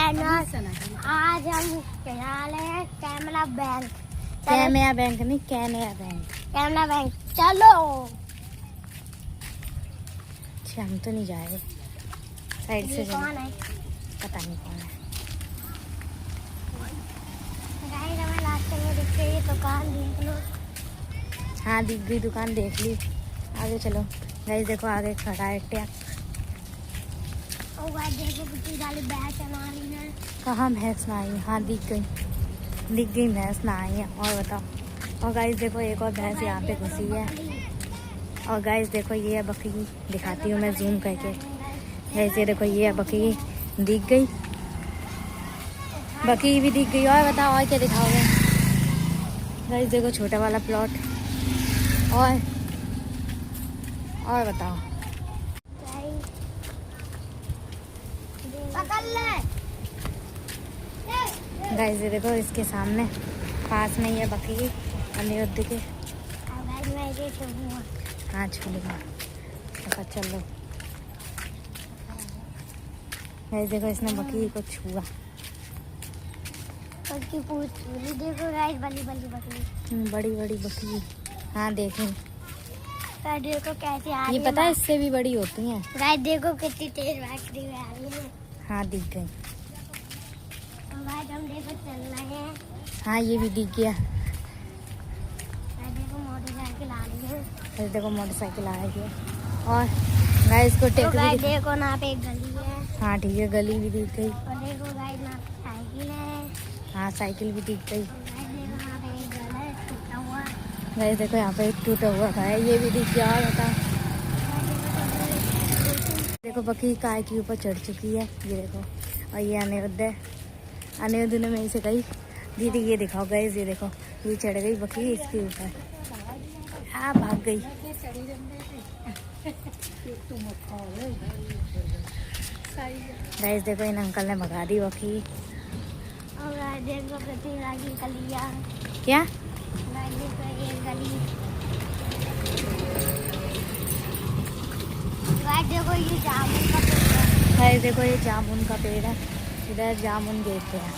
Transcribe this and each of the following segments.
आज हम चला हैं कैमरा बैंक। कैमरा बैंक नहीं, कैनरा बैंक। कैमरा बैंक चलो। अच्छा हम तो नहीं जाए, साइड से कौन है? पता नहीं कौन है। गाइस हमें रास्ते में दिख गई दुकान, देख लो। हाँ दिख गई दुकान, देख ली। आगे चलो गाइस, देखो आगे खड़ा है ट्रक। ओ गाइस देखो कितनी सारी भैंस चला रही है। कहाँ भैंस ना आई? हाँ दिख गई भैंस ना आई है। और बताओ। और गाइस देखो एक और भैंस यहाँ पे घुसी है। और गाइस देखो ये है बकरी, दिखाती हूँ मैं जूम करके। गाइस ये देखो ये है बकरी, दिख गई बकरी भी दिख गई। और बताओ और क्या दिखाओगे? गाइस देखो छोटा वाला प्लॉट। और बताओ। गाइस ये देखो इसके सामने पास में ही है बकरी अनिरुद्ध के। हाँ छूलूंगा, चलो। गाइस देखो इसने बकरी को छुआ। देखो गाइस बड़ी बड़ी बकरी, बड़ी बड़ी बकरी। हाँ देखें, देखो कैसे आ रही ये पता है इससे भी बड़ी होती हैं। गाइस देखो कितनी तेज बकरी आ रही है। हाँ दिख गई। गाइस हम देखो चल रहे हैं। हाँ ये भी दिख गया। देखो मोटरसाइकिल आ रही है। गाइस देखो मोटरसाइकिल आ रही है। और गाइस को तो गाइस देखो ना पे एक गली है। हाँ ठीक है, गली भी दिख गई। और देखो गाइस ना साइकिल है। हाँ साइकिल भी दिख गई। गाइस देखो यहाँ पे एक घर है टूटा हुआ। गाइस देखो यहाँ पे एक टूटा हुआ है, ये भी दिख गया। और बता, देखो बकरी काय के ऊपर चढ़ चुकी है, ये देखो। और ये अनिरुद्ध है। अनिरुद्ध ने मेरे से कही दीदी ये दिखाओ। गाइस ये देखो ये चढ़ गई बकरी इसके ऊपर। हाँ भाग गई। गाइस देखो इन अंकल ने भगा दी बकरी। और गाइस देखो कितनी सारी गलियाँ। क्या? गाइस देखो एक गली। गाइस देखो ये जामुन का पेड़ है। गाइस देखो ये जामुन का पेड़ है, इधर जामुन देते हैं।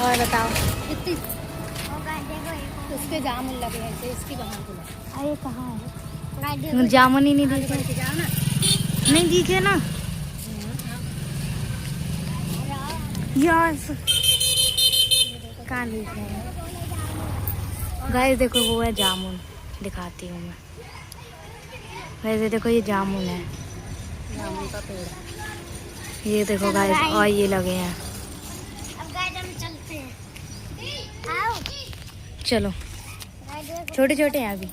और बताओ कितनी। और गाइस देखो एक उसके जामुन लगे हैं, इसकी कहाँ पे? अरे कहाँ है? गाइस देखो जामुन ही नहीं दिखे। जाओ ना। नहीं दिखे ना यार, कहाँ दिखे? गाइस देखो वो है जामुन, दिखाती हूँ मैं। गाइस देखो ये जामुन है, जामुन का पेड़। ये देखो गाइस, और ये लगे हैं। अब गाइस हम चलते हैं। आओ चलो, गाइस देखो छोटे छोटे हैं अभी।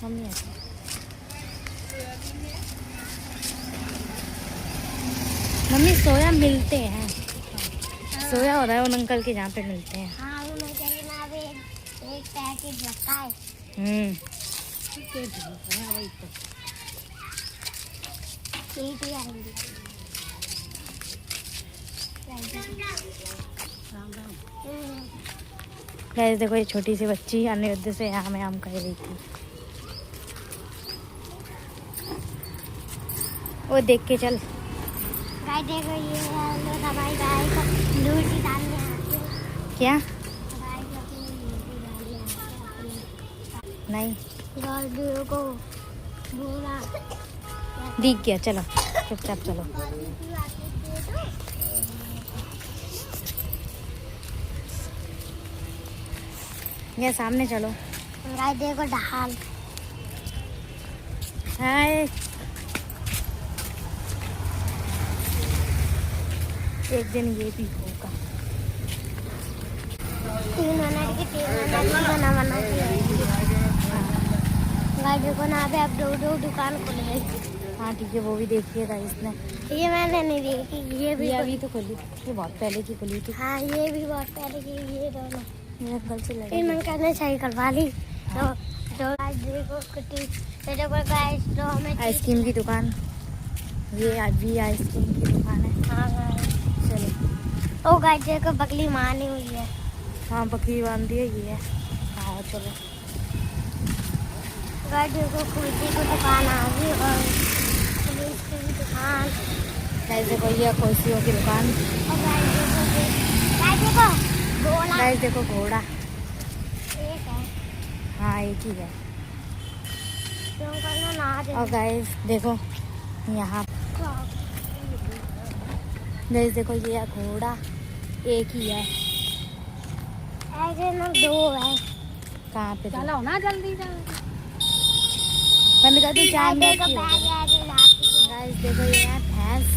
मम्मी मम्मी सोया मिलते हैं, सोया हो रहा है उन अंकल के जहाँ पे मिलते हैं। हाँ उन्हें चाहिए ना अभी एक पैकेट रखा है। ठीक ही आएंगे। गाइस देखो ये छोटी सी बच्ची अनिरुद्ध से आम कर रही थी। वो देख के चल। गाइस देखो ये लोग हमारी गाय को लूटी डालने आते हैं। क्या? गाय को अपनी लूटी डालने आते हैं। नहीं गाय को बोला दिख गया, चलो चुपचाप चलो। ये सामने चलो। गाइस देखो ढाल। हाय, एक दिन ये भी होगा। 3 मिनट की बना गाइस देखो ना पे अब दो दुकान खुल गई। हाँ ठीक है, वो भी देखिएगा इसने। ये मैंने नहीं देखी, ये भी अभी तो खुली, ये बहुत पहले की खुली थी। हाँ ये भी बहुत पहले की। ये दोनों मेरे अंकल से लड़ी। इन अंकल ने सही करवा ली। तो आज देखो कितनी गाइस तो हमें आइसक्रीम की दुकान, ये आज भी आइसक्रीम की दुकान है। हाँ गाइस चलो। ओ गाइस देखो बकली मानी हुई है। हाँ बकरी बांध दी है ये। हाँ चलो गाड़ी को कुर्सी की दुकान आ गई और पुलिस की भी दुकान। ऐसे कोई है कुर्सियों की दुकान। और गाइस देखो घोड़ा। गाइस देखो घोड़ा एक है। हाँ एक ही है। क्यों करना ना दे। और गाइस देखो यहाँ गाइस देखो ये है घोड़ा एक ही है। ऐसे ना दो है। कहाँ पे चलो ना जल्दी जा। बंद कर दी चार मिनट की। गाइस गाइस देखो ये है भैंस।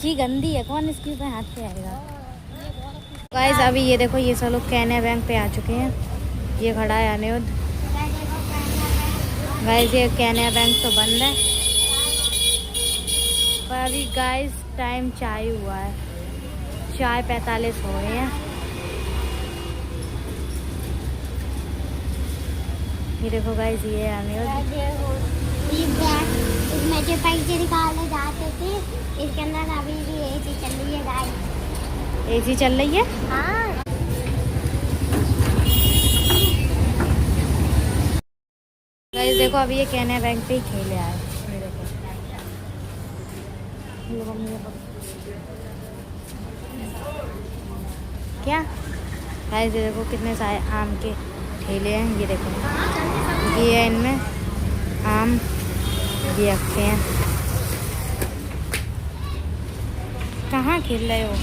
जी गंदी है कौन इसके ऊपर हाथ पे आएगा। गाइस अभी ये देखो ये सब लोग कैनरा बैंक पे आ चुके हैं। ये खड़ा है अनिरुद्ध। गाइस ये कैनरा बैंक तो बंद है पर अभी गाइस टाइम चाय हुआ है 4:45 हो रहे हैं। ये देखो गाइस ये है अनिरुद्ध। इसमें जो पैसे निकाले जाते थे इसके अंदर अभी भी एसी चल रही है गाइस। एसी चल रही है। हाँ गाइस देखो अभी ये कैनरा बैंक पे ही खेले आए। ये देखो क्या गाइस ये देखो कितने सारे आम के ठेले हैं। ये देखो ये है इनमें आम भी रखते हैं। कहाँ खेल रहे हो।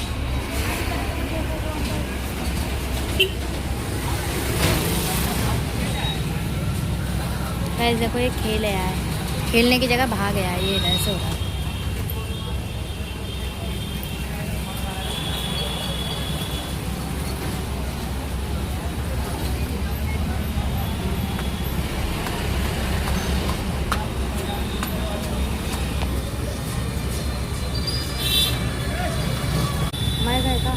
गाइस देखो ये खेल है यार खेलने की जगह भाग गया ये इधर से होगा। मैं गया था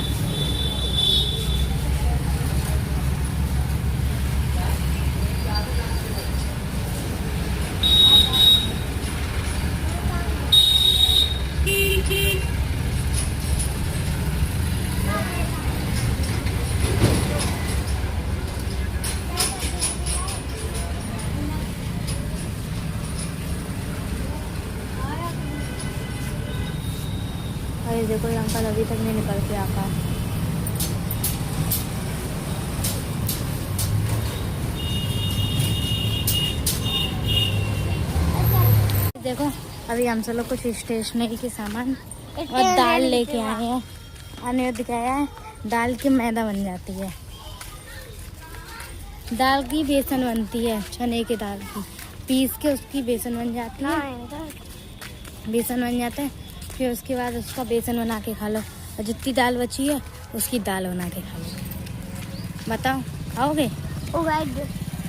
अरे देखो ये अंकल अभी तक नहीं निकल के आता। देखो अभी हम सब लोग कुछ स्टेशनरी के सामान और दाल लेके आए हैं। अनिरुद्ध क्या है दाल की मैदा बन जाती है। दाल की बेसन बनती है चने की दाल की पीस के उसकी बेसन बन जाती है। बेसन बन जाता है फिर उसके बाद उसका बेसन बना के खा लो और जितनी दाल बची है उसकी दाल बना के खा लो। बताओ खाओगे। ओ गाइस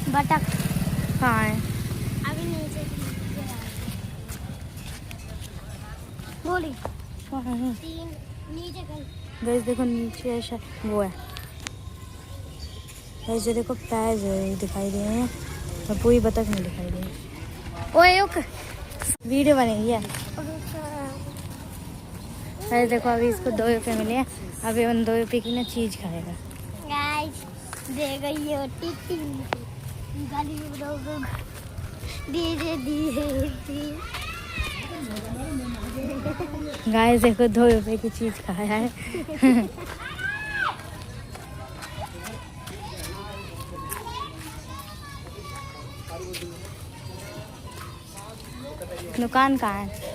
बटक कहाँ है। अभी नीचे बोली कहाँ है। तीन नीचे कर। गैस देखो नीचे ऐसा वो है। गैस देखो पैर जो है दिखाई दे रहे हैं और पूरी बतख नहीं दिखाई दे रही। ओए ओक वीडियो बनेगी है। अरे देखो अभी इसको 2 रुपये मिले हैं। अभी उन 2 रुपये की ना चीज़ खाएगा। गाइस दे गई हो टिटी गाली दी गाइस देखो 2 रुपये की चीज़ खाया है। दुकान कहाँ है।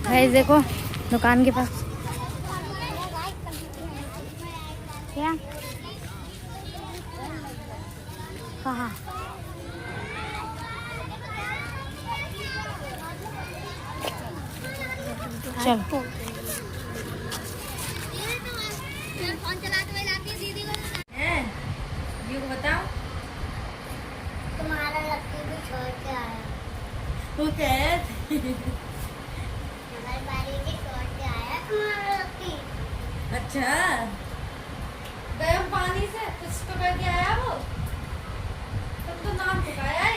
गाइस देखो दुकान के पास क्या कहाँ चलो हमारी बारी के तोड़ के आया तुम्हारा रोटी। अच्छा गर्म पानी से कुछ तो करके आया वो, तुम तो नाम चुकाया है।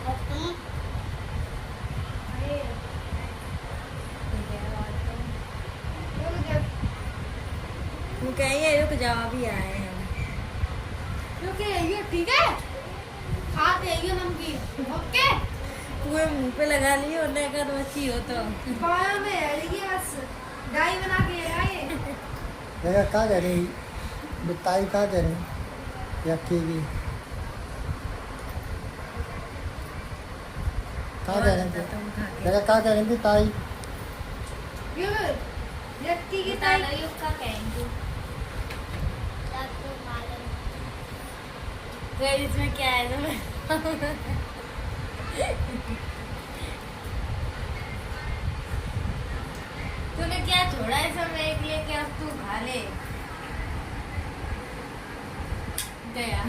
और तुम वो कहिए रुक जाओ अभी आए हैं। रुक जाइए ठीक है, खाते आइए नमकीन ओके। पूरे मुंह पे लगा लिए उन्हें अगर अच्छी हो तो पाया में है बस डाई बना के आए। देखा क्या कह रही बिताई, क्या कह रही या कीवी क्या कह रहे थे? देखा क्या कह रही थी ताई? व्यक्ति की ताई का कहेंगे तब तो मालूम। फिर इसमें क्या है तुम्हें? तूने क्या छोड़ा है समय के लिए कि अब तू खा ले गया।